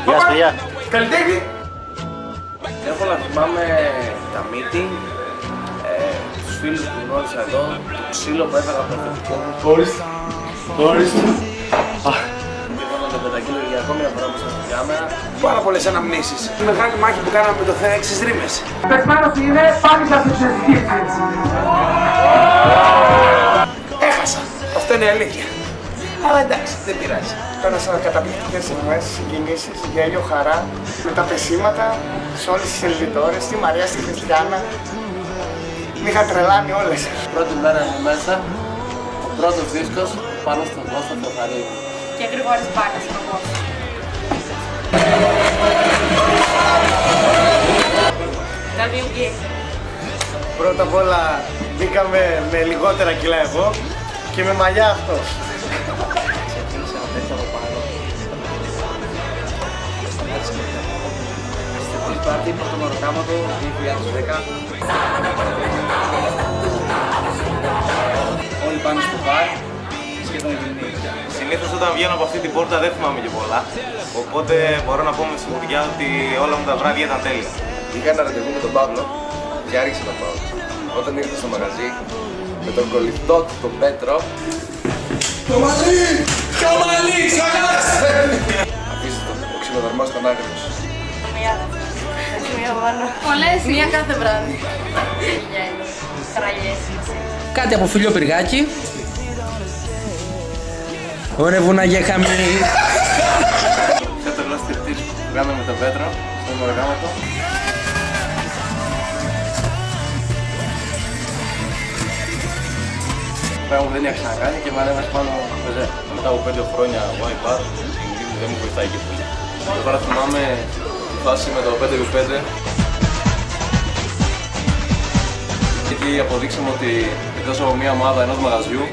Γεια σας παιδιά. Καλλιτέχνη. Έχω να θυμάμαι τα meeting, τους φίλους που γνώρισα εδώ, το ξύλο που έφαγα από το θετικό μου. Ορίστε. Και εγώ να πετακύλω για ακόμη μια φορά μπροστά στην κάμερα. Πάρα πολλές αναμνήσεις. Η μεγάλη μάχη που κάναμε με το ΘΕΝ στις Ρήμες. Πεσμένος είναι πάλι σας εξαιρετική. Έχασα. Αυτό είναι η αλήθεια. Αλλά εντάξει, δεν πειράζει. Πέρασα καταπληκτικές στιγμές, συγκινήσεις, γέλιο, χαρά, με τα πεσήματα σε όλες τις σερβιτόρες, στη Μαρία, στη Χριστιάνα. Μ' είχαν τρελάνει όλες. Πρώτη μέρα είμαι μέσα, ο πρώτος δίσκος πάνω στον Κώστα Θεοχαρίδη. Και Γρηγόρης Μπάκας προπός. Τα βιουγγί. Πρώτα απ' όλα μπήκαμε με λιγότερα κιλά εγώ και με μαλλιά αυτός. Ξεκίνησε να πέφτει από πάνω. Στην πάρτι πρώτο μαροκάματο 2010. Όλοι πάνω στο μπαρ, σχεδόν γυμνή. Συνήθως όταν βγαίνω από αυτή την πόρτα δεν θυμάμαι και πολλά. Οπότε μπορώ να πω με σιγουριά ότι όλα μου τα βράδια ήταν τέλεια. Είχα ένα ραντεβού με τον Παύλο και άρχισε να πάω. Όταν ήρθε στο μαγαζί με τον κολλητό του τον Πέτρο. Το μαλλί! Το μαλλί! Ξανάς! Αφήστε το, ο ξυλοδαρμός ήταν άγριος. Πολλές, μία κάθε βράδυ. Χαραλιές. Κάτι από φιλιό πυργάκι. Ωρε βουνάγια χαμηλή. Πιο τρελό στριπτής που κάναμε με τον Πέτρο στο μαροκάματο. Πράγμα που δεν είχα ξανακάνει και μ' ανέβασε πάνω πεζέ. Μετά από 5 χρόνια iPad, η μνήμη μου δεν μου βοηθάει και πολύ. Τώρα θυμάμαι τη φάση με το 5x5. Εκεί αποδείξαμε ότι εκτός από μια ομάδα ενός μαγαζιού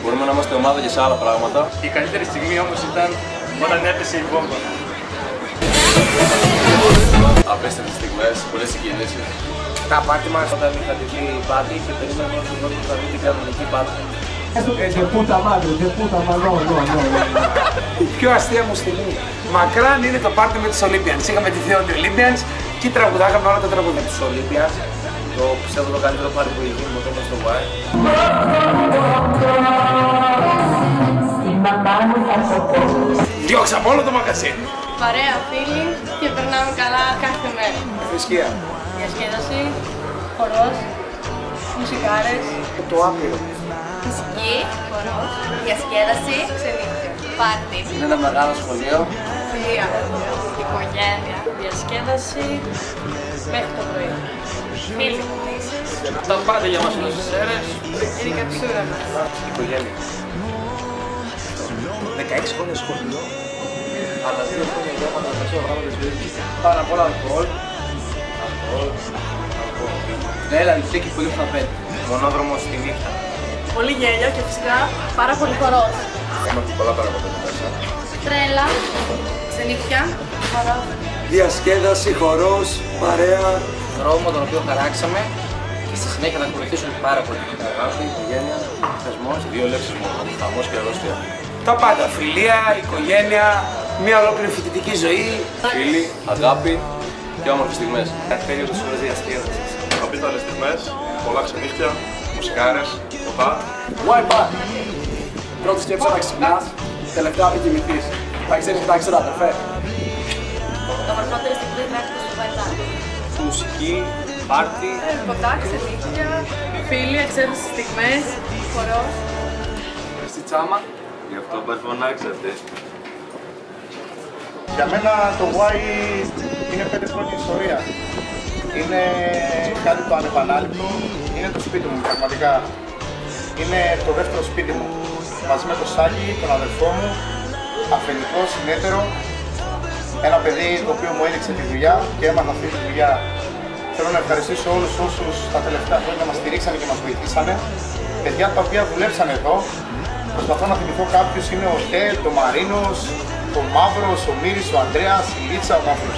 μπορούμε να είμαστε ομάδα και σε άλλα πράγματα. Η καλύτερη στιγμή όμως ήταν όταν έπεσε η βόμβα. Απέστευτες στιγμές, πολλές συγκινήσεις. Τα πάρτι μας όταν είχα τη δει πάτη και περίμενα ότι μόνο θα δει την κανονική πάτη. De puta madre, de puta madre, no. Η πιο αστεία μου στιγμή μακράν είναι το πάρτι με τους Olympians. Είχαμε τη θέα των Olympians και τραγουδάγαμε όλα τα τραγούδια Τους Olympians, το πιστεύω το καλύτερο πάρτι που έχει γίνει ποτέ στο Wire. Διώξαμε όλο το μαγαζί. Παρέα φίλοι και περνάμε καλά κάθε μέρα. Θρησκεία. Διασκέδαση, χορός, μουσικάρες, Το άπειρο. φυσική, χορός, διασκέδαση, ξενύχια, πάρτι, Είναι ένα μεγάλο σχολείο. φιλία, οικογένεια, διασκέδαση, μέχρι το πρωί. Φίλοι, Τα πάντα για μας όλες τις αίρες. είναι η καψούρα μας. Οικογένεια. 16 χρόνια σχολείο. Αλλά 2 χρόνια γράμματα τα περισσότερα πράγματα της ζωής μου. Πάνω απ' όλα αλκοόλ. Ναι, έλα, λιπτέκι πολύ που θα πέτει. Μονόδρομος στη νύχτα. Πολύ γέλιο και φυσικά πάρα πολύ χορός. Είμαστε πολλά πράγματα εδώ μέσα. Τρέλα, ξενύχια, χορός. Διασκέδαση, χορός, παρέα. Δρόμο τον οποίο χαράξαμε και στη συνέχεια θα ακολουθήσουν πάρα πολύ. Αγάπη, οικογένεια, θεσμός. 2 λέξεις μόνο, χαμός και αρρώστια. Τα πάντα. Φιλία, οικογένεια, μια ολόκληρη φοιτητική ζωή. Φίλοι, αγάπη και όμορφες στιγμές. Ατέλειωτες ώρες διασκέδασης. Απίστευτες στιγμές, πολλά ξενύχια, μουσικάρες, κοπά. Wi-Fi. Πρώτη σκέψη όταν ξυπνάς, τελευταία πριν κοιμηθείς. Θα ξέρεις και τα ξέρω, αδερφέ. Το μορφότερη στιγμή γράφεται στο Βαϊτά. Μουσική, πάρτι. Ποτά, ξενύχια, φίλοι, εξαίρετες στιγμές, χορός. Στη τσάμα. Γι' αυτό πας φωνάξατε. Για μένα το Y είναι 5 χρόνια ιστορία. Είναι κάτι το ανεπανάληπτο, είναι το σπίτι μου πραγματικά. Είναι το δεύτερο σπίτι μου. Μαζί με το Σάκη, τον αδελφό μου, αφεντικό, συνέτερο. Ένα παιδί το οποίο μου έδειξε τη δουλειά και έμαθα αυτή τη δουλειά. Θέλω να ευχαριστήσω όλους όσους τα τελευταία χρόνια μας στηρίξανε και μας βοηθήσανε. Παιδιά τα οποία δουλέψαν εδώ. Προσπαθώ να θυμηθώ κάποιους, είναι ο Τέντ, ο Μαρίνος, ο Μαύρος, ο Μύρης, ο Ανδρέας, η Λίτσα, ο Μαύρος.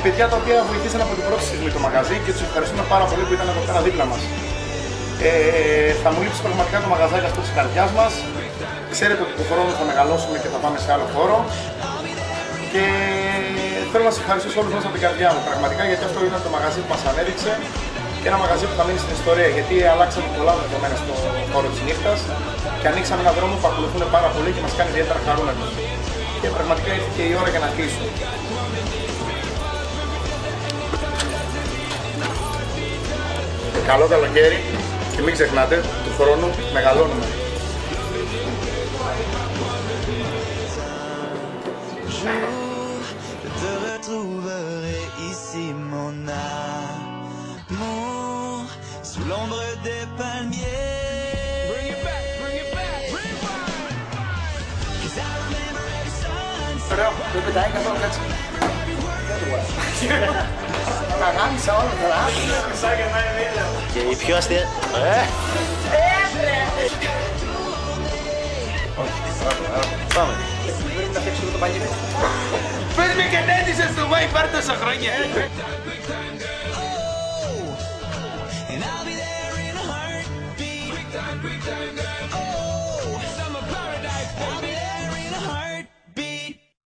παιδιά τα οποία βοηθήσαν από την πρώτη στιγμή το μαγαζί και τους ευχαριστούμε πάρα πολύ που ήταν εδώ πέρα δίπλα μας. Θα μου λείψει πραγματικά το μαγαζάκι αυτό της καρδιάς μας. Ξέρετε ότι του χρόνου θα μεγαλώσουμε και θα πάμε σε άλλο χώρο. Και θέλω να σας ευχαριστήσω όλους μας από την καρδιά μου, πραγματικά, γιατί αυτό ήταν το μαγαζί που μας ανέδειξε και ένα μαγαζί που θα μείνει στην ιστορία, γιατί αλλάξαμε πολλά δεδομένα στο χώρο της νύχτας και ανοίξαμε έναν δρόμο που ακολουθούν πάρα πολύ και μας κάνει ιδιαίτερα χαρούμενους. Και πραγματικά ήρθε και η ώρα για να κλείσουμε. Καλό καλοκαίρι και μην ξεχνάτε, του χρόνου μεγαλώνουμε. Je retrouverai ici mon amour sous l'ombre des palmiers. Bring it back, bring it back, rewind. 'Cause I remember every sunset. Ωραίο, δεν πετάει καθόλου έτσι. Τα γάμισα όλα τώρα. Και η πιο αστεία. Πάμε. Πρέπει να φτιάξουμε το παλιό. Πες με και τέτοισες του Μάη πάρ' τόσα χρόνια.